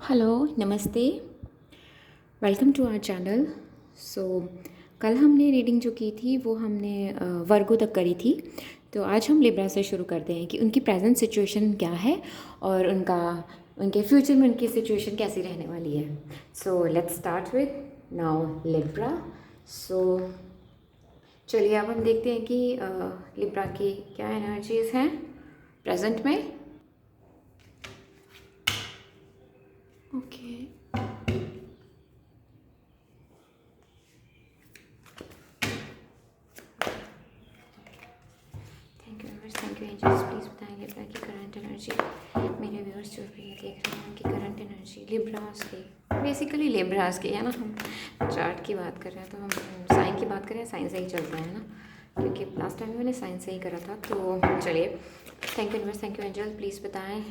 Hello, नमस्ते। Welcome to our channel. So कल हमने रीडिंग जो की थी वो हमने वर्गो तक करी थी। तो आज हम लिब्रा से शुरू करते हैं कि उनकी प्रेजेंट सिचुएशन क्या है और उनके फ्यूचर में उनकी सिचुएशन कैसी रहने वाली है। So let's start with now Libra. So चलिए अब हम देखते हैं कि लिब्रा की क्या एनर्जीज़ हैं प्रेजेंट में। Okay. Thank you universe, thank you angels. Please बताएं लिब्रा की करंट एनर्जी। मेरे व्यूअर्स जो भी देख रहे हैं उनकी करंट एनर्जी लिब्रास की, बेसिकली लिब्रास की है ना। हम चार्ट की बात कर रहे हैं तो हम साइन की बात करें, साइन से ही चलता है ना, क्योंकि लास्ट टाइम मैंने साइन से ही करा था। तो चलिए, thank you universe, thank you angels. Please बताएं,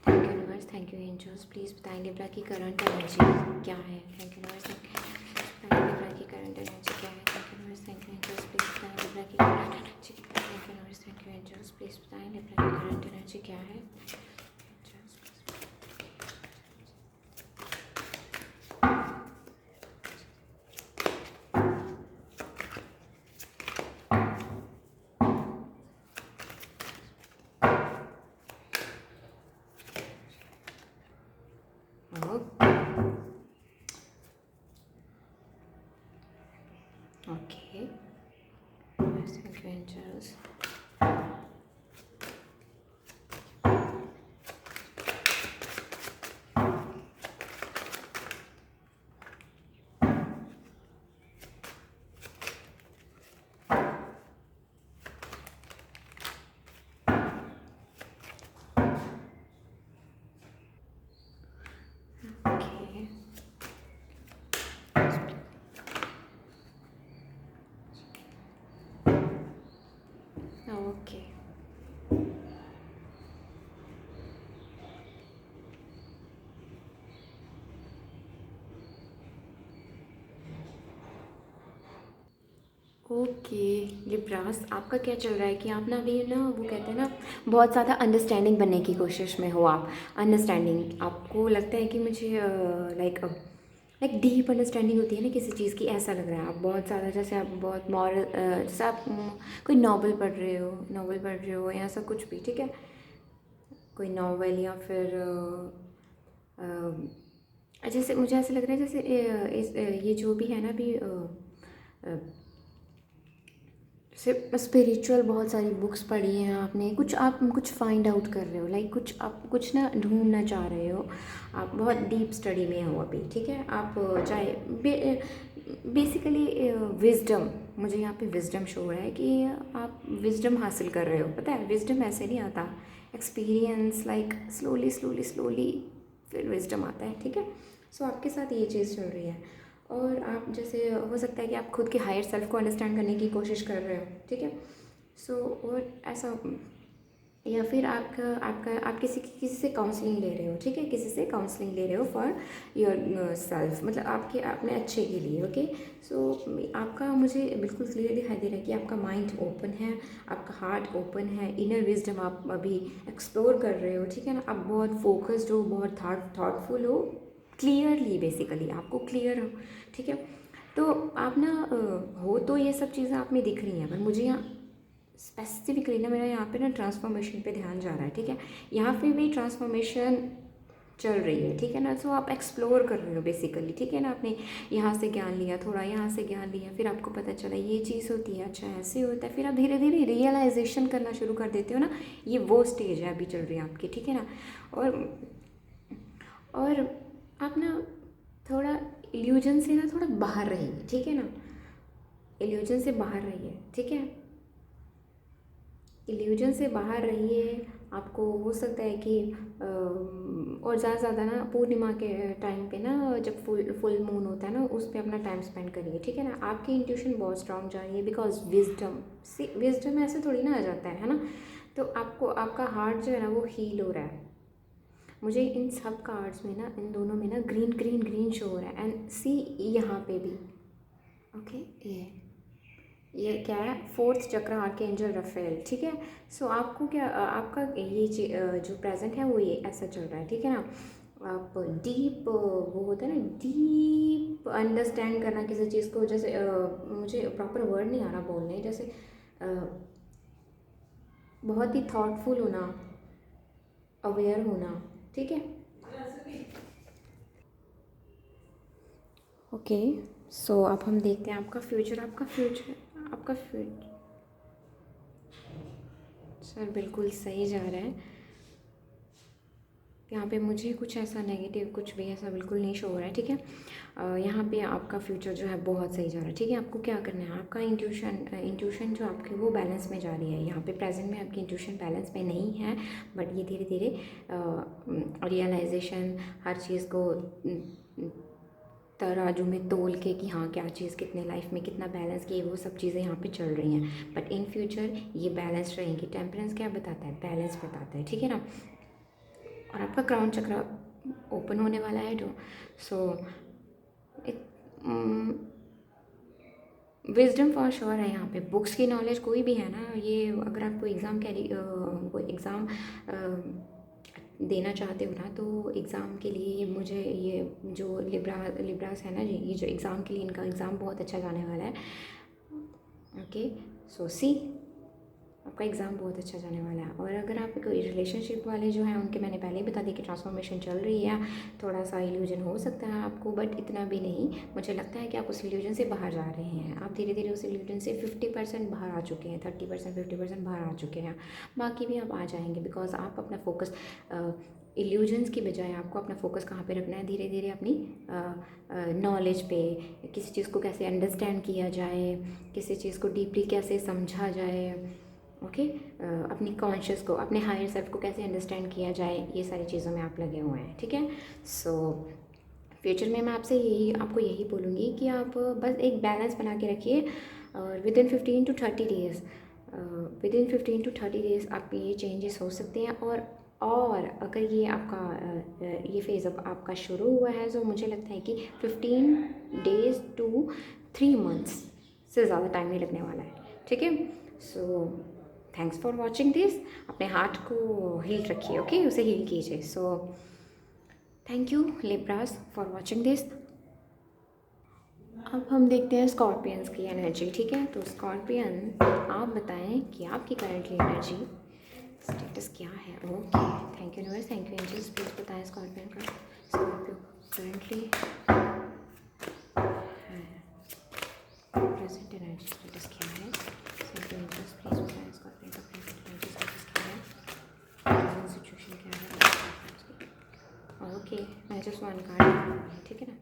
thank you universe, thank you angels. Please बताएं लिब्रा की करंट एनर्जी क्या है। थैंक यू यूनिवर्स, बताएं लिब्रा की करंट एनर्जी क्या है। Thank you universe, thank you angels. Please बताएं लिब्रा की current energy. Thank you universe, thank you angels. Please बताएं लिब्रा की करंट एनर्जी क्या है। Okay, thank you angels. Okay, okay, okay. Libras, आपका क्या चल रहा है कि आप ना अभी ना वो कहते हैं ना बहुत ज़्यादा अंडरस्टैंडिंग बनने की कोशिश में हो आप। अंडरस्टैंडिंग आपको लगता है कि मुझे लाइक लाइक डीप अंडरस्टैंडिंग होती है ना किसी चीज़ की, ऐसा लग रहा है आप बहुत ज़्यादा, जैसे आप बहुत मॉरल, जैसे आप कोई नॉवल पढ़ रहे हो या ऐसा कुछ भी, ठीक है। कोई नॉवल या फिर जैसे मुझे ऐसा लग रहा है जैसे ये जो भी है ना अभी सिर्फ स्पिरिचुअल बहुत सारी बुक्स पढ़ी हैं आपने, कुछ आप कुछ फाइंड आउट कर रहे हो, लाइक कुछ आप कुछ ना ढूंढना चाह रहे हो। आप बहुत डीप स्टडी में हो अभी, ठीक है। आप चाहे बेसिकली विजडम, मुझे यहाँ पे विजडम शो हो रहा है कि आप विजडम हासिल कर रहे हो। पता है विजडम ऐसे नहीं आता, experience like slowly slowly slowly फिर विजडम आता है, ठीक है। सो आपके साथ ये चीज़ चल रही है और आप जैसे हो सकता है कि आप खुद के हायर सेल्फ को अंडरस्टैंड करने की कोशिश कर रहे हो, ठीक है। सो और ऐसा, या फिर आपका आपका आप किसी से काउंसलिंग ले रहे हो, ठीक है। किसी से काउंसलिंग ले रहे हो फॉर योर सेल्फ, मतलब आपके अपने अच्छे के लिए, ओके। सो आपका मुझे बिल्कुल क्लियर दिखाई दे रहा है कि आपका माइंड ओपन है, आपका हार्ट ओपन है, इनर विजडम आप अभी एक्सप्लोर कर रहे हो, ठीक है ना। आप बहुत फोकस्ड हो, बहुत थॉटफुल हो, क्लियरली, बेसिकली आपको क्लियर हो, ठीक है। तो आप ना हो तो ये सब चीज़ें आप में दिख रही हैं, पर मुझे यहाँ स्पेसिफिकली ना मेरा यहाँ पे ना ट्रांसफॉर्मेशन पे ध्यान जा रहा है, ठीक है। यहाँ पे भी ट्रांसफॉर्मेशन चल रही है, ठीक है ना। सो आप एक्सप्लोर कर रहे हो बेसिकली, ठीक है ना। आपने यहाँ से ज्ञान लिया, थोड़ा यहाँ से ज्ञान लिया, फिर आपको पता चला ये चीज़ होती है, अच्छा ऐसे होता है, फिर आप धीरे धीरे रियलाइजेशन करना शुरू कर देते हो ना। ये वो स्टेज है अभी चल रही है आपकी, ठीक है ना। और आप ना थोड़ा इल्यूजन से ना थोड़ा बाहर रहिए, ठीक है ना। इल्यूजन से बाहर रहिए, ठीक है। इल्यूजन से बाहर रहिए। आपको हो सकता है कि और ज़्यादा ना पूर्णिमा के टाइम पे ना, जब फुल मून होता है ना, उस पे अपना टाइम स्पेंड करिए, ठीक है ना। आपकी इंट्यूशन बहुत स्ट्रांग जा रही है, बिकॉज विजडम ऐसे थोड़ी ना आ जाता है ना। तो आपको आपका हार्ट जो है ना वो हील हो रहा है। मुझे इन सब कार्ड्स में ना, इन दोनों में ना ग्रीन ग्रीन ग्रीन शो हो रहा है, एंड सी यहाँ पे भी, ओके। ये ये क्या है, फोर्थ चक्र आर्कएंजल रफेल, ठीक है। सो आपको क्या आपका ये जो प्रेजेंट है वो ये ऐसा चल रहा है, ठीक है ना। आप डीप वो होता है ना, डीप अंडरस्टैंड करना किसी चीज़ को, जैसे मुझे प्रॉपर वर्ड नहीं आ रहा बोलने, जैसे अ, बहुत ही थॉटफुल होना, अवेयर होना, ठीक है। ओके, सो अब हम देखते हैं आपका फ्यूचर। आपका फ्यूचर सर बिल्कुल सही जा रहा है। यहाँ पे मुझे कुछ ऐसा नेगेटिव कुछ भी ऐसा बिल्कुल नहीं शो हो रहा है, ठीक है। यहाँ पे आपका फ्यूचर जो है बहुत सही जा रहा है, ठीक है। आपको क्या करना है, आपका इंट्यूशन जो आपकी वो बैलेंस में जा रही है। यहाँ पे प्रेजेंट में आपकी इंट्यूशन बैलेंस में नहीं है, बट ये धीरे धीरे रियलाइजेशन, हर चीज़ को तराजू में तोल के कि हाँ क्या चीज़ कितने लाइफ में कितना बैलेंस की, वो सब चीज़ें यहाँ पे चल रही हैं। बट इन फ्यूचर ये बैलेंस रहेंगी। टेम्परेंस क्या बताता है, बैलेंस बताता है, ठीक है ना। और आपका क्राउन चक्र ओपन होने वाला है जो, सो विजडम फॉर श्योर है यहाँ पे। बुक्स की नॉलेज कोई भी है ना, ये अगर आप कोई एग्ज़ाम देना चाहते हो ना, तो एग्ज़ाम के लिए मुझे ये जो लिब्रास है ना, ये जो एग्ज़ाम के लिए इनका एग्ज़ाम बहुत अच्छा जाने वाला है। ओके, सो सी आपका एग्ज़ाम बहुत अच्छा जाने वाला है। और अगर आप कोई रिलेशनशिप वाले जो हैं, उनके मैंने पहले ही बता दिया कि ट्रांसफॉर्मेशन चल रही है, थोड़ा सा इल्यूजन हो सकता है आपको, बट इतना भी नहीं। मुझे लगता है कि आप उस इल्यूजन से बाहर जा रहे हैं। आप धीरे धीरे उस इल्यूजन से 50% बाहर आ चुके हैं, 30% 50% बाहर आ चुके हैं। बाकी भी आप आ जाएंगे, बिकॉज आप अपना फोकस इल्यूजन्स की बजाय आपको अपना फोकस कहाँ पे रखना है, धीरे धीरे अपनी नॉलेज पे, किसी चीज़ को कैसे अंडरस्टैंड किया जाए, किसी चीज़ को डीपली कैसे समझा जाए, ओके। अपनी कॉन्शियस को, अपने हायर सेल्फ को कैसे अंडरस्टैंड किया जाए, ये सारी चीज़ों में आप लगे हुए हैं, ठीक है। सो फ्यूचर में मैं आपको यही बोलूँगी कि आप बस एक बैलेंस बना के रखिए, और विद इन 15 to 30 डेज़ आप ये चेंजेस हो सकते हैं। और अगर ये आपका ये फेज़ अब आपका शुरू हुआ है, तो मुझे लगता है कि 15 डेज़ to 3 मंथ्स से ज़्यादा टाइम नहीं लगने वाला है, ठीक है। So thanks for watching this. अपने हार्ट को हील रखिए, ओके, उसे हील कीजिए। सो thank you Libras for watching this. अब हम देखते हैं स्कॉर्पियंस की एनर्जी, ठीक है। तो स्कॉर्पियन, आप बताएं कि आपकी करंटली एनर्जी स्टेटस क्या है। Okay, thank you universe, thank you angels. Please बताएं स्कॉर्पियन का, Scorpio currently present energy status क्या है। थैंक यू एंजल्स, प्लीज़ बताएं स्कॉर्पियन का प्रेजेंट एनर्जी स्टेटस क्या है, प्रेजेंट सिचुएशन क्या है। ओके, मैं जस्ट वन कार्ड, ठीक है ना।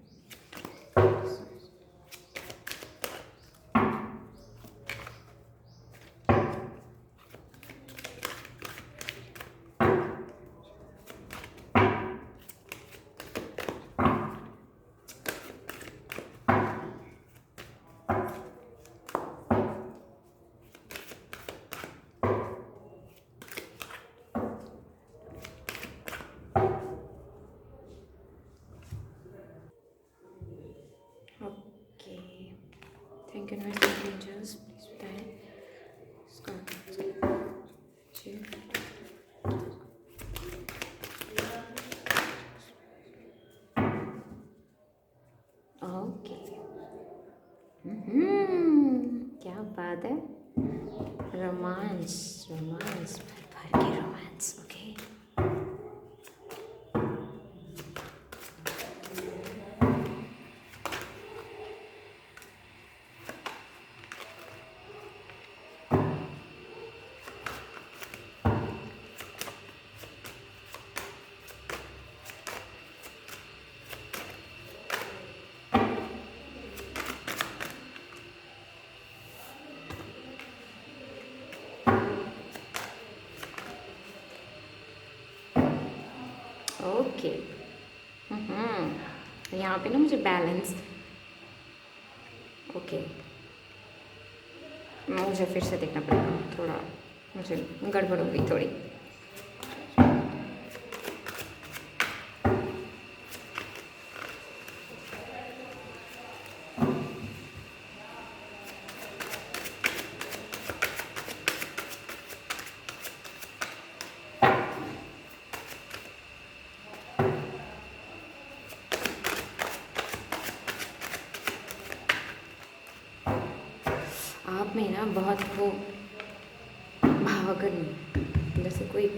Okay, thank you universe, thank you angels. Please बताएं स्कॉर्पियन जी। ओके, क्या बात है। रोमांस, रोमांस, भर भर के रोमांस, ओके। ओके, यहाँ पे ना मुझे बैलेंस, ओके, मुझे फिर से देखना पड़ेगा, थोड़ा मुझे गड़बड़ हो गई थोड़ी। आप में ना बहुत वो भावुक नहीं, जैसे कोई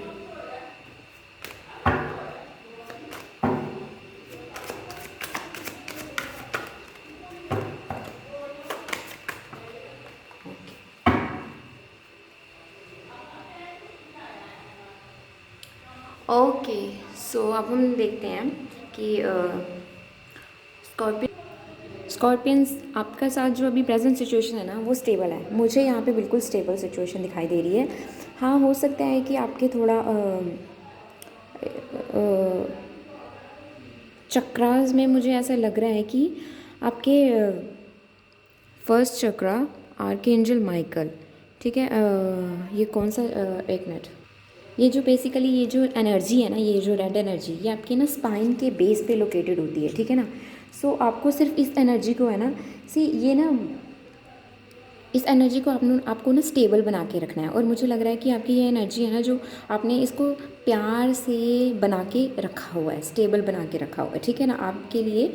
ओके। सो अब हम देखते हैं कि स्कॉर्पियंस आपका साथ जो अभी प्रेजेंट सिचुएशन है ना वो स्टेबल है। मुझे यहाँ पे बिल्कुल स्टेबल सिचुएशन दिखाई दे रही है। हाँ, हो सकता है कि आपके थोड़ा चक्रास में मुझे ऐसा लग रहा है कि आपके फर्स्ट चक्रा आर्कएंजल माइकल, ठीक है। ये कौन सा एक मिनट, ये जो बेसिकली ये जो एनर्जी है ना, ये जो रेड एनर्जी, ये आपके ना स्पाइन के बेस पे लोकेटेड होती है, ठीक है ना। सो आपको सिर्फ इस एनर्जी को है ना, सी ये ना इस एनर्जी को आपको ना स्टेबल बना के रखना है। और मुझे लग रहा है कि आपकी ये एनर्जी है ना, जो आपने इसको प्यार से बना के रखा हुआ है, स्टेबल बना के रखा हुआ है, ठीक है ना। आपके लिए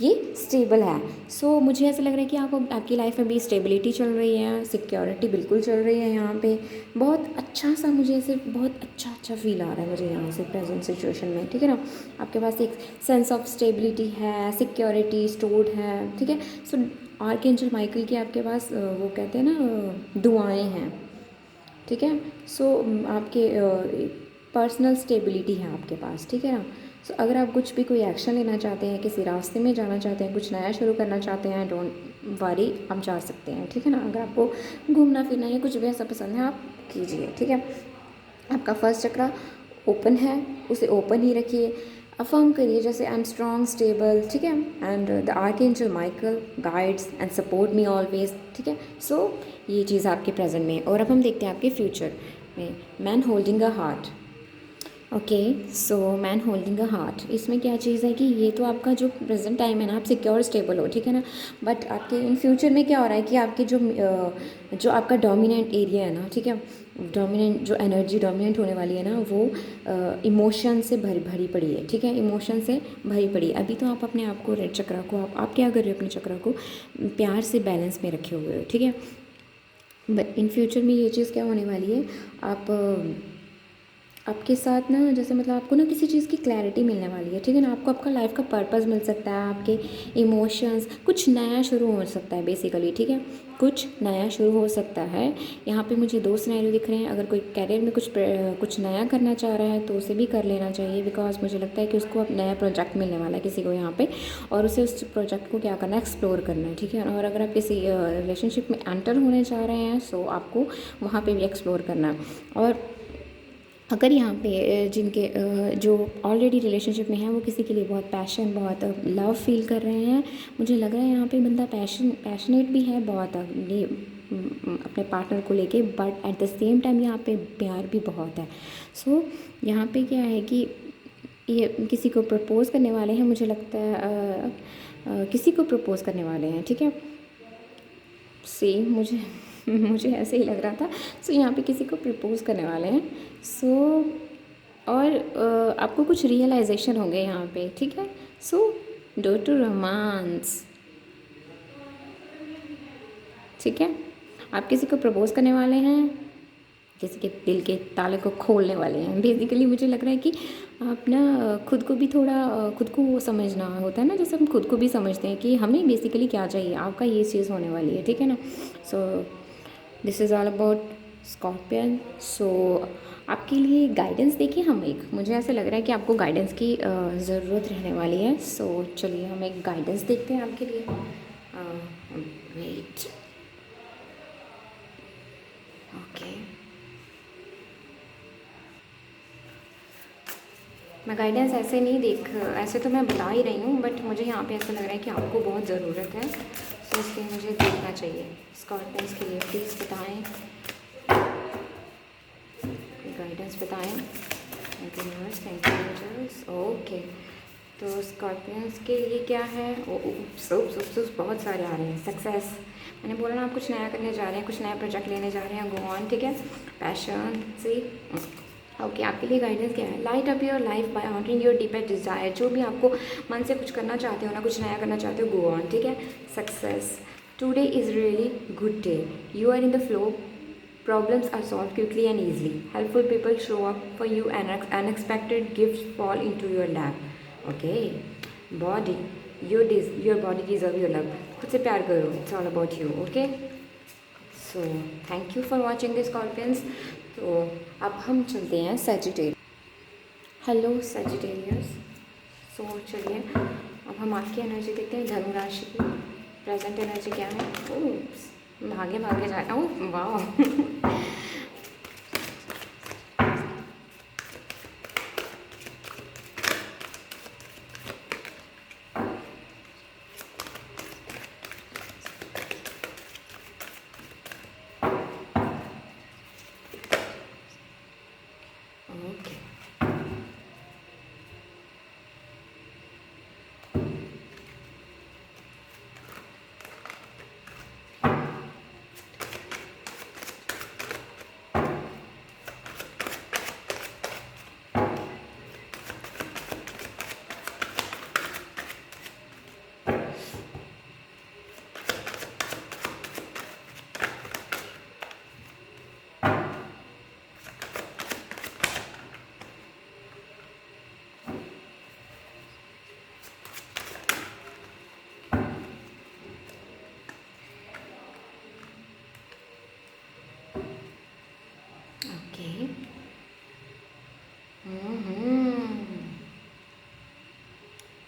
ये स्टेबल है। सो मुझे ऐसा लग रहा है कि आपकी लाइफ में भी स्टेबिलिटी चल रही है, सिक्योरिटी बिल्कुल चल रही है यहाँ पे। बहुत अच्छा सा मुझे ऐसे बहुत अच्छा फील आ रहा है मुझे यहाँ से प्रेजेंट सिचुएशन में, ठीक है ना। आपके पास एक सेंस ऑफ स्टेबिलिटी है, सिक्योरिटी स्टोर्ड है, ठीक है। सो आर्कएंजल माइकल की आपके पास वो कहते हैं ना दुआएं हैं, ठीक है। सो आपके पर्सनल स्टेबिलिटी है आपके पास, ठीक है ना। सो अगर आप कुछ भी कोई एक्शन लेना चाहते हैं, किसी रास्ते में जाना चाहते हैं, कुछ नया शुरू करना चाहते हैं, डोंट वरी, आप जा सकते हैं, ठीक है ना। अगर आपको घूमना फिरना या कुछ भी ऐसा पसंद है आप कीजिए, ठीक है। आपका फर्स्ट चक्रा ओपन है, उसे ओपन ही रखिए, अफर्म करिए जैसे आई एम स्ट्रॉन्ग स्टेबल, ठीक है। And the archangel Michael guides and support me always, ठीक है। सो ये चीज़ आपके प्रेजेंट में। और अब हम देखते हैं आपके फ्यूचर में, man holding a heart. Okay, so man holding a heart, इसमें क्या चीज़ है कि ये तो आपका जो प्रेजेंट टाइम है ना, आप सिक्योर स्टेबल हो, ठीक है ना। बट आपके इन फ्यूचर में क्या हो रहा है कि आपके जो आपका डोमिनेंट एरिया है ना, ठीक है, डोमिनेंट जो एनर्जी डोमिनेंट होने वाली है ना, वो इमोशन से भरी पड़ी है, ठीक है। इमोशन से भरी पड़ी है। अभी तो आप अपने आप को, रेड चक्रा को आप क्या कर रहे हो, अपने चक्रा को प्यार से बैलेंस में रखे हुए हो, ठीक है। बट इन फ्यूचर में ये चीज़ क्या होने वाली है, आपके साथ ना, जैसे मतलब आपको ना किसी चीज़ की क्लैरिटी मिलने वाली है, ठीक है ना। आपको आपका लाइफ का पर्पस मिल सकता है, आपके इमोशंस, कुछ नया शुरू हो सकता है बेसिकली, ठीक है। कुछ नया शुरू हो सकता है। यहाँ पे मुझे दो सिनेरियो दिख रहे हैं। अगर कोई करियर में कुछ नया करना चाह रहा है तो उसे भी कर लेना चाहिए, बिकॉज मुझे लगता है कि उसको अब नया प्रोजेक्ट मिलने वाला है किसी को यहाँ पे, और उसे उस प्रोजेक्ट को क्या करना है, एक्सप्लोर करना है, ठीक है। और अगर आप किसी रिलेशनशिप में एंटर होने जा रहे हैं, सो आपको वहाँ पर भी एक्सप्लोर करना है। और अगर यहाँ पे जिनके जो ऑलरेडी रिलेशनशिप में हैं, वो किसी के लिए बहुत पैशन, बहुत लव फील कर रहे हैं, मुझे लग रहा है यहाँ पे बंदा पैशनेट भी है बहुत ये अपने पार्टनर को लेके, but at the same time यहाँ पे प्यार भी बहुत है। सो यहाँ पे क्या है कि ये किसी को प्रपोज़ करने वाले हैं, मुझे लगता है किसी को प्रपोज़ करने वाले हैं, ठीक है। सेम मुझे ऐसे ही लग रहा था। सो यहाँ पे किसी को प्रपोज़ करने वाले हैं। सो और आपको कुछ रियलाइजेशन होंगे यहाँ पे, ठीक है। सो डो टू रोमांस, ठीक है। आप किसी को प्रपोज़ करने वाले हैं, किसी के दिल के ताले को खोलने वाले हैं। बेसिकली मुझे लग रहा है कि आप ना खुद को भी थोड़ा खुद को वो समझना होता है ना, जैसे हम खुद को भी समझते हैं कि हमें बेसिकली क्या चाहिए, आपका ये चीज़ होने वाली है, ठीक है ना। So this is all about scorpion. So आपके लिए गाइडेंस देखिए, हम एक, मुझे ऐसा लग रहा है कि आपको गाइडेंस की ज़रूरत रहने वाली है। सो चलिए हम एक गाइडेंस देखते हैं आपके लिए। वेट, ओके, मैं गाइडेंस ऐसे नहीं ऐसे तो मैं बता ही रही हूँ, बट मुझे यहाँ पे ऐसा लग रहा है कि आपको बहुत ज़रूरत है, तो इसलिए मुझे देखना चाहिए। स्कॉर्पियंस के लिए प्लीज़ बताएं, गाइडेंस बताएं। Thank you universe, thank you angels. Okay, तो स्कॉर्पियंस के लिए क्या है, बहुत सारे आ रहे हैं। सक्सेस, मैंने बोला ना, आप कुछ नया करने जा रहे हैं, कुछ नया प्रोजेक्ट लेने जा रहे हैं, गो ऑन, ठीक है। पैशन, सी, ओके, आपके लिए गाइडेंस क्या है, light up your life by honouring your deepest desire. जो भी आपको मन से कुछ करना चाहते हो ना, कुछ नया करना चाहते हो, गो ऑन, ठीक है। Success, Today is really good day. You are in the flow. Problems are solved quickly and easily. Helpful people show up for you and unexpected gifts fall into your lap. Okay. Body. Your body deserves your love. खुद से प्यार करो. It's all about you. Okay. So thank you for watching this Scorpions. तो अब हम चलते हैं Sagittarius. Hello Sagittarius. सो चलिए अब हम आपकी एनर्जी देखते हैं. धनु राशि की प्रेजेंट एनर्जी क्या है. ओह भागे भागे जा रहा हूँ. वाह. ओके.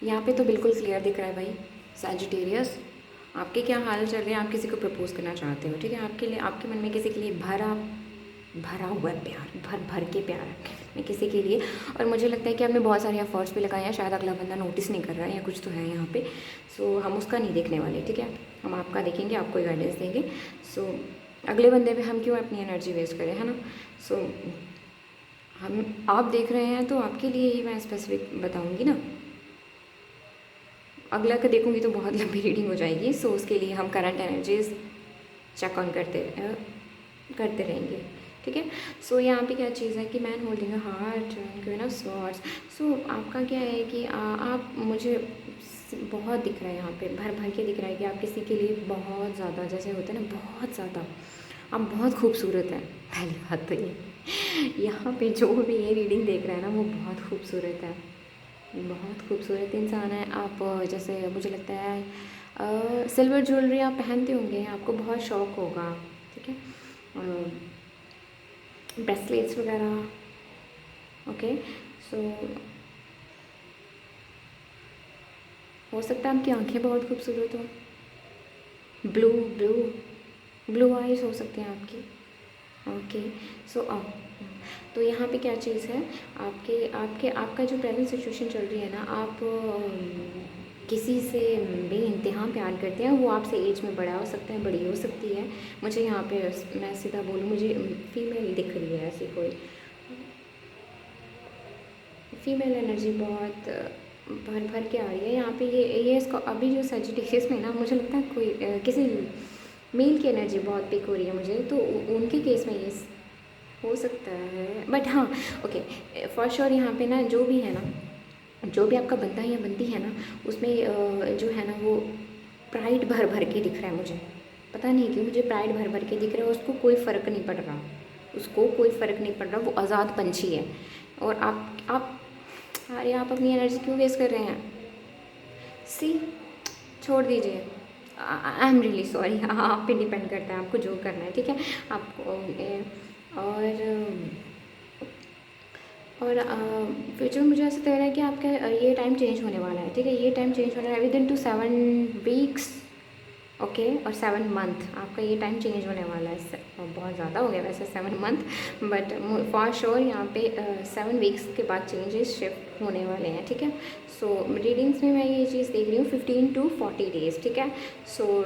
यहाँ पे तो बिल्कुल क्लियर दिख रहा है भाई. सैजिटेरियस आपके क्या हाल चल रहे हैं. आप किसी को प्रपोज करना चाहते हो. ठीक है. आपके लिए आपके मन में किसी के लिए भरा हुआ प्यार, भर के प्यार में किसी के लिए. और मुझे लगता है कि आपने बहुत सारे एफर्ट्स भी लगाए हैं. शायद अगला बंदा नोटिस नहीं कर रहा है या कुछ तो है यहाँ पे. सो हम उसका नहीं देखने वाले. ठीक है. हम आपका देखेंगे, आपको गाइडेंस देंगे. सो अगले बंदे पे हम क्यों अपनी एनर्जी वेस्ट करें, है ना. सो हम आप देख रहे हैं तो आपके लिए ही मैं स्पेसिफिक बताऊँगी ना. अगला का देखूँगी तो बहुत लंबी रीडिंग हो जाएगी. सो उसके लिए हम करंट एनर्जीज चेक ऑन करते रहेंगे. ठीक है. सो यहाँ पे क्या चीज़ है कि man holding a heart, queen of swords. So आपका क्या है कि आप मुझे बहुत दिख रहा है यहाँ पे, भर भर के दिख रहा है कि आप किसी के लिए बहुत ज़्यादा, जैसे होता है ना, बहुत ज़्यादा आप बहुत खूबसूरत हैं. पहली बात तो ये यहाँ पे जो भी ये रीडिंग देख रहा है ना वो बहुत खूबसूरत है. बहुत खूबसूरत इंसान है आप. जैसे मुझे लगता है सिल्वर ज्वेलरी आप पहनते होंगे, आपको बहुत शौक़ होगा. ठीक है. ब्रेसलेट्स वगैरह. ओके. सो हो सकता है आपकी आंखें बहुत खूबसूरत हो. ब्लू आइज़ हो सकते हैं आपकी. ओके. सो तो यहाँ पे क्या चीज़ है, आपका जो प्रेजेंट सिचुएशन चल रही है ना, आप किसी से बेइंतहा प्यार करते हैं. वो आपसे एज में बड़ा हो सकता है, बड़ी हो सकती है. मुझे यहाँ पे मैं सीधा बोलूँ, मुझे फीमेल दिख रही है. ऐसी कोई फीमेल एनर्जी बहुत भर भर के आ रही है यहाँ पे. ये इसको अभी जो सैजिटेरियस में ना, मुझे लगता है कोई किसी मेल की एनर्जी बहुत पिक हो रही है मुझे. तो उनके केस में ये हो सकता है. बट हाँ, ओके, फॉर श्योर यहाँ पे ना जो भी है ना, जो भी आपका बंदा या बनती है ना, उसमें जो है ना वो प्राइड भर भर के दिख रहा है मुझे. पता नहीं क्यों मुझे प्राइड भर भर के दिख रहा है. उसको कोई फ़र्क नहीं पड़ रहा. वो आज़ाद पंछी है. और आप अरे आप अपनी एनर्जी क्यों वेस्ट कर रहे हैं. सी छोड़ दीजिए. I am really sorry. आप पे डिपेंड करता है आपको जो करना है. ठीक है. आपको और फ्यूचर में मुझे ऐसा लग रहा है कि आपका ये टाइम चेंज होने वाला है. ठीक है. ये टाइम चेंज होने वाला है विदिन 7 वीक्स. ओके. और 7 मंथ आपका ये टाइम चेंज होने वाला है. बहुत ज़्यादा हो गया वैसे 7 मंथ, बट फॉर श्योर यहाँ पे 7 वीक्स के बाद चेंजेस शिफ्ट होने वाले हैं. ठीक है. सो रीडिंग्स में मैं ये चीज़ देख रही हूँ 15 to 40 डेज़. ठीक है. सो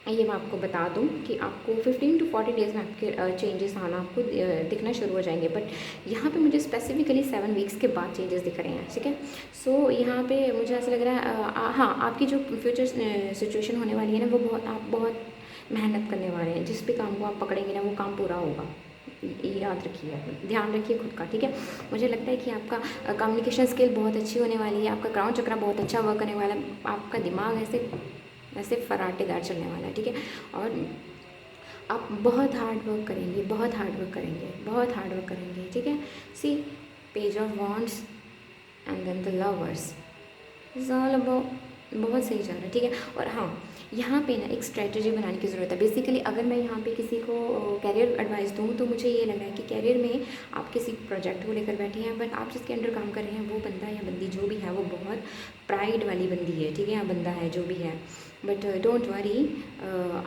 ये मैं आपको बता दूं कि आपको 15 to 40 डेज़ में आपके चेंजेस आना आपको दिखना शुरू हो जाएंगे. बट यहाँ पे मुझे स्पेसिफिकली 7 वीक्स के बाद चेंजेस दिख रहे हैं. ठीक है. सो यहाँ पे मुझे ऐसा लग रहा है हाँ, आपकी जो फ्यूचर सिचुएशन होने वाली है ना, वो आप बहुत मेहनत करने वाले हैं. जिस भी काम को आप पकड़ेंगे ना वो काम पूरा होगा. ये याद रखिए, ध्यान रखिए खुद का. ठीक है. मुझे लगता है कि आपका कम्युनिकेशन स्किल बहुत अच्छी होने वाली है. आपका क्राउन चक्रा बहुत अच्छा वर्क करने वाला है. आपका दिमाग ऐसे ऐसे फराटेदार चलने वाला है, ठीक है। और आप बहुत हार्ड वर्क करेंगे, बहुत हार्ड वर्क करेंगे, बहुत हार्ड वर्क करेंगे, ठीक है। See page of wands and then the lovers is all about, बहुत सही जा रहा है, ठीक है। और हाँ, यहाँ पे ना एक स्ट्रेटजी बनाने की ज़रूरत है। बेसिकली अगर मैं यहाँ पे किसी को कैरियर एडवाइस दूँ तो मुझे ये लग रहा है कि कैरियर में आप किसी प्रोजेक्ट को लेकर बैठे हैं, बट आप जिसके अंडर काम कर रहे हैं वो बंदा या बंदी जो भी है वो बहुत प्राइड वाली बंदी है, ठीक है, या बंदा है जो भी है। बट डोंट वरी,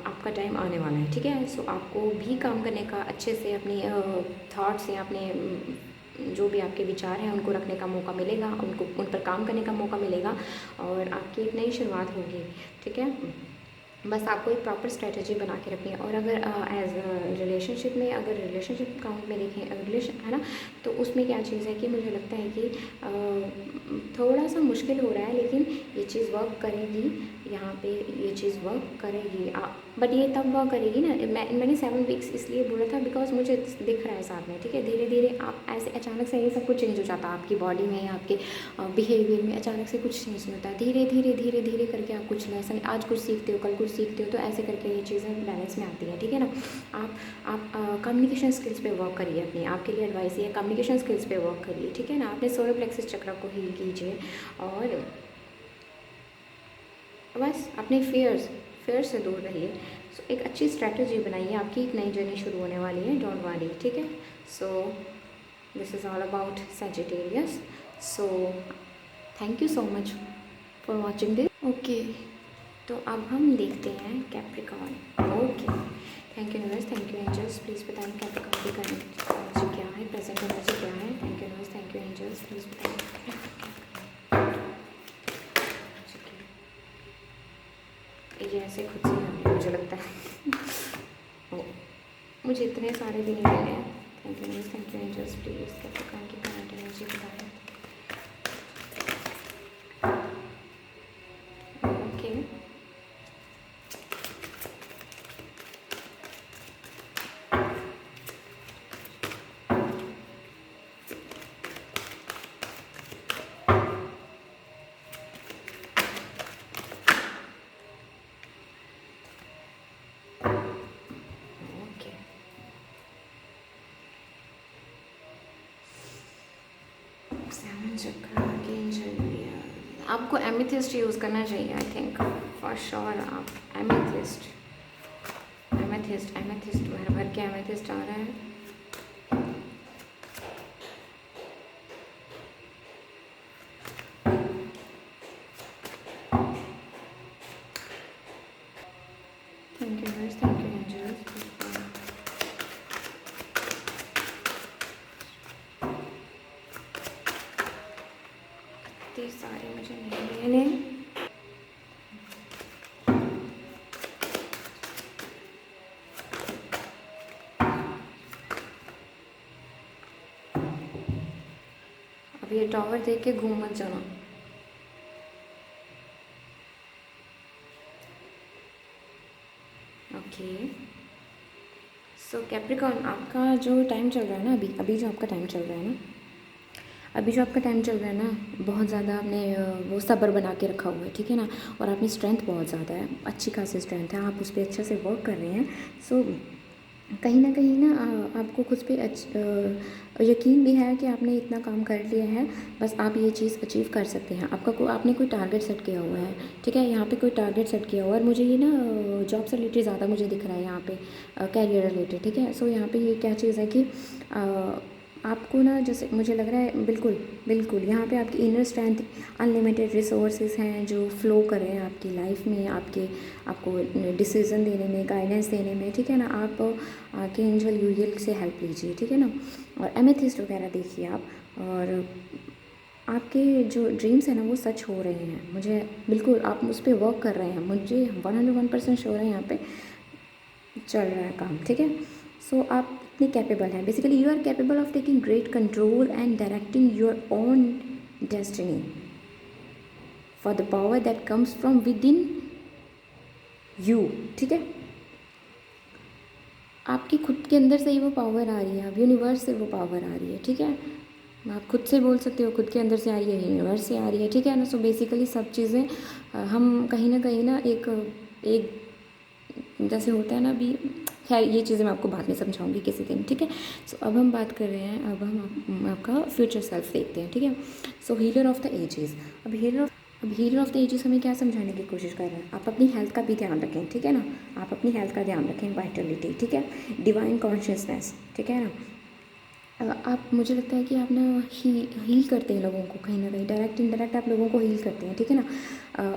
आपका टाइम आने वाला है, ठीक है। सो आपको भी काम करने का, अच्छे से अपनी थाट्स या अपने जो भी आपके विचार हैं उनको रखने का मौका मिलेगा, उनको उन पर काम करने का मौका मिलेगा और आपकी एक नई शुरुआत होगी, ठीक है। बस आपको एक प्रॉपर स्ट्रेटजी बना के रखनी है। और अगर एज रिलेशनशिप में, अगर रिलेशनशिप काउंट में देखें, रिलेशन है ना, तो उसमें क्या चीज़ है कि मुझे लगता है कि थोड़ा सा मुश्किल हो रहा है, लेकिन ये चीज़ वर्क करेगी, यहाँ पे ये चीज़ वर्क करेगी। बट ये तब वर्क करेगी ना, मैंने 7 वीक्स इसलिए बोला था बिकॉज मुझे दिख रहा है साथ में, ठीक है। धीरे धीरे आप ऐसे अचानक से ये सब कुछ चेंज हो जाता है आपकी बॉडी में, आपके बिहेवियर में अचानक से कुछ चेंज नहीं होता है। धीरे धीरे धीरे धीरे करके आप कुछ लेसन आज कुछ सीखते हो, कल कुछ सीखते हो, तो ऐसे करके ये चीज़ें बैलेंस में आती हैं, ठीक है ना। आप कम्युनिकेशन स्किल्स पे वर्क करिए अपनी, आपके लिए एडवाइस ये कम्युनिकेशन स्किल्स पे वर्क करिए, ठीक है ना। अपने सोलर प्लेक्सस चक्र को हील कीजिए और बस अपने फेयर से दूर रहिए। सो एक अच्छी स्ट्रैटेजी बनाइए, आपकी एक नई जर्नी शुरू होने वाली है, डोंट वरी, ठीक है। So this is all about Sagittarius. So thank you so much for watching this. Okay, तो अब हम देखते हैं Capricorn. Okay, thank you universe, thank you angels, please बताएं कैप्रिकॉर्न की करंट एनर्जी क्या है, प्रेजेंट एनर्जी क्या है। Thank you universe, thank you angels, please बताएं। ये ऐसे खुद से ही आ गया मुझे लगता है। ओ, मुझे इतने सारे भी नहीं मिले हैं। Thank you universe, thank you angels, please Capricorn की करंट एनर्जी बताएं। Okay, okay, seven chakra archangel. आपको एमेथिस्ट यूज़ करना चाहिए, आई थिंक फॉर श्योर। आप एमेथिस्ट एमेथिस्ट एमेथिस्ट भर भर के एमेथिस्ट आ रहा है। Thank you universe, thank you angels. इतने सारे मुझे नहीं लेने। अब ये टॉवर देख के घूम मत जाना। ओके, सो कैप्रिकॉर्न, आपका जो टाइम चल रहा है ना, अभी जो आपका टाइम चल रहा है ना, अभी जो आपका टाइम चल रहा है ना, बहुत ज़्यादा आपने वो सब्र बना के रखा हुआ है, ठीक है ना। और आपकी स्ट्रेंथ बहुत ज़्यादा है, अच्छी खासी स्ट्रेंथ है, आप उस पर अच्छे से वर्क कर रहे हैं। सो कहीं ना कहीं ना आपको खुद पे यकीन भी है कि आपने इतना काम कर लिया है, बस आप ये चीज़ अचीव कर सकते हैं। आपने कोई टारगेट सेट किया हुआ है, ठीक है। यहाँ पे कोई टारगेट सेट किया हुआ है, और मुझे ये ना जॉब से रिलेटेड ज़्यादा मुझे दिख रहा है यहाँ पे, कैरियर रिलेटेड, ठीक है। सो यहाँ पे ये क्या चीज़ है कि आपको ना, जैसे मुझे लग रहा है, बिल्कुल बिल्कुल यहाँ पे आपकी इनर स्ट्रेंथ, अनलिमिटेड रिसोर्सेज हैं जो फ्लो कर रहे हैं आपकी लाइफ में, आपको डिसीज़न देने में, गाइडेंस देने में, ठीक है ना। आप आके एंजल यूरियल से हेल्प लीजिए, ठीक है ना। और एमेथिस्ट वगैरह देखिए आप, और आपके जो ड्रीम्स हैं ना वो सच हो रहे हैं। मुझे बिल्कुल, आप उस पर वर्क कर रहे हैं, मुझे 101% श्योर है यहाँ पे चल रहा है काम, ठीक है। सो आप इतने कैपेबल हैं, basically you are capable of taking great control and directing your own destiny for the power that comes from within you, ठीक है। आपकी खुद के अंदर से ही वो पावर आ रही है, अब यूनिवर्स से वो पावर आ रही है, ठीक है। आप खुद से बोल सकते हो, खुद के अंदर से आ रही है, यूनिवर्स से आ रही है, ठीक है ना। सो बेसिकली सब चीज़ें हम कहीं ना एक एक जैसे होता है ना अभी, खैर ये चीज़ें मैं आपको बाद में समझाऊंगी किसी दिन, ठीक है। सो अब हम बात कर रहे हैं, अब हम आपका फ्यूचर सेल्फ देखते हैं, ठीक है। सो हीलर ऑफ द एजेस, अब हीलर ऑफ द एजेस हमें क्या समझाने की कोशिश कर रहे हैं, आप अपनी हेल्थ का भी ध्यान रखें, ठीक है ना। आप अपनी हेल्थ का ध्यान रखें, वाइटलिटी, ठीक है, डिवाइन कॉन्शियसनेस, ठीक है ना। आप, मुझे लगता है कि आप ना हील करते हैं लोगों को कहीं ना कहीं, डायरेक्ट इनडायरेक्ट आप लोगों को हील करते हैं, ठीक है ना।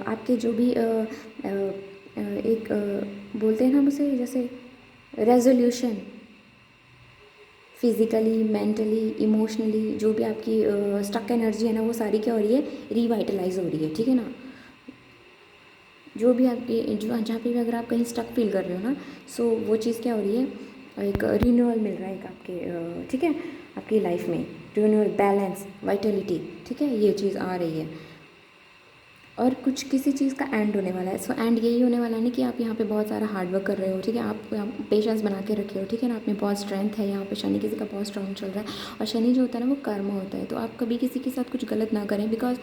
आपके जो भी एक बोलते हैं ना हम उसे, जैसे रेजोल्यूशन, फिज़िकली, मेंटली, इमोशनली, जो भी आपकी स्टक एनर्जी है ना, वो सारी क्या हो रही है, रिवाइटलाइज हो रही है, ठीक है ना। जो भी आपकी जो जहाँ पे भी अगर आप कहीं स्टक फील कर रहे हो ना, सो वो चीज़ क्या हो रही है, एक रिन्यूअल मिल रहा है एक आपके, ठीक है, आपकी लाइफ में रिन्यूअल, बैलेंस, वाइटलिटी, ठीक है, ये चीज़ आ रही है। और कुछ किसी चीज़ का एंड होने वाला है। सो एंड यही होने वाला है ना कि आप यहाँ पे बहुत सारा हार्ड वर्क कर रहे हो, ठीक है, आप पेशेंस बना के रखे हो, ठीक है ना, आप में बहुत स्ट्रेंथ है, यहाँ पे शनि किसी का बहुत स्ट्रॉन्ग चल रहा है, और शनि जो होता है ना वो कर्म होता है, तो आप कभी किसी के साथ कुछ गलत ना करें, बिकॉज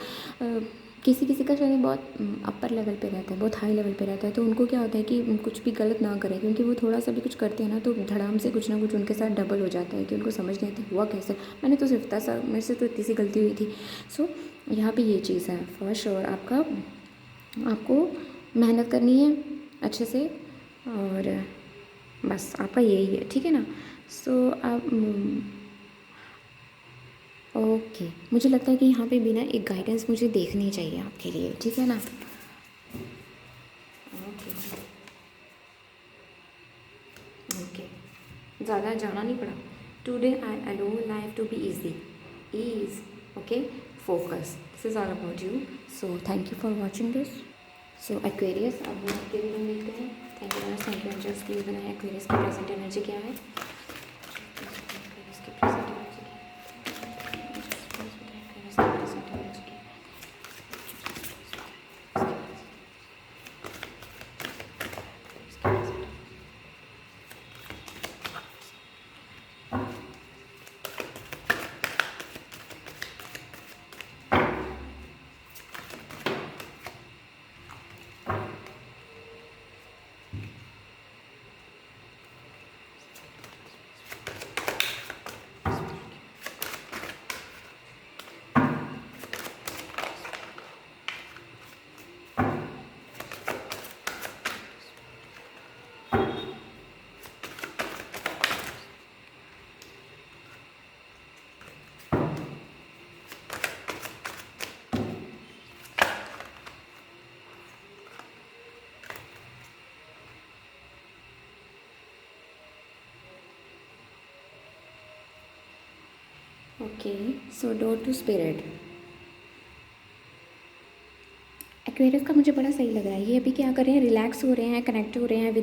किसी किसी का शनि बहुत अपर लेवल पे रहता है, बहुत हाई लेवल पे रहता है, तो उनको क्या होता है कि कुछ भी गलत ना करें, क्योंकि वो थोड़ा सा भी कुछ करते हैं ना तो धड़ाम से कुछ ना कुछ उनके साथ डबल हो जाता है, कि उनको समझ नहीं आती हुआ कैसे, मैंने तो सिर्फ था, मेरे से तो इतनी सी गलती हुई थी। सो यहाँ पे ये चीज़ है फॉर श्योर, आपको मेहनत करनी है अच्छे से, और बस आपका यही है, ठीक है ना। सो आप ओके, मुझे लगता है कि यहाँ पे भी ना एक गाइडेंस मुझे देखनी चाहिए आपके लिए, ठीक है ना। ओके ओके, ज़्यादा जाना नहीं पड़ा। Today I allow life to be easy, ease, okay, focus, this is all about you. So thank you for watching this. So Aquarius, अब हम आपके रीडिंग देखते हैं। Thank you very, thank you. Just please बनाए Aquarius की present energy क्या है, Aquarius की प्रेजेंट एनर्जी क्या है, जस्ट प्लीज बताए एक्वेरियस की प्रेजेंट एनर्जी क्या है। Okay, so door to spirit, Aquarius का मुझे बड़ा सही लग रहा है। ये अभी क्या कर रहे हैं, रिलैक्स हो रहे हैं, कनेक्ट हो रहे हैं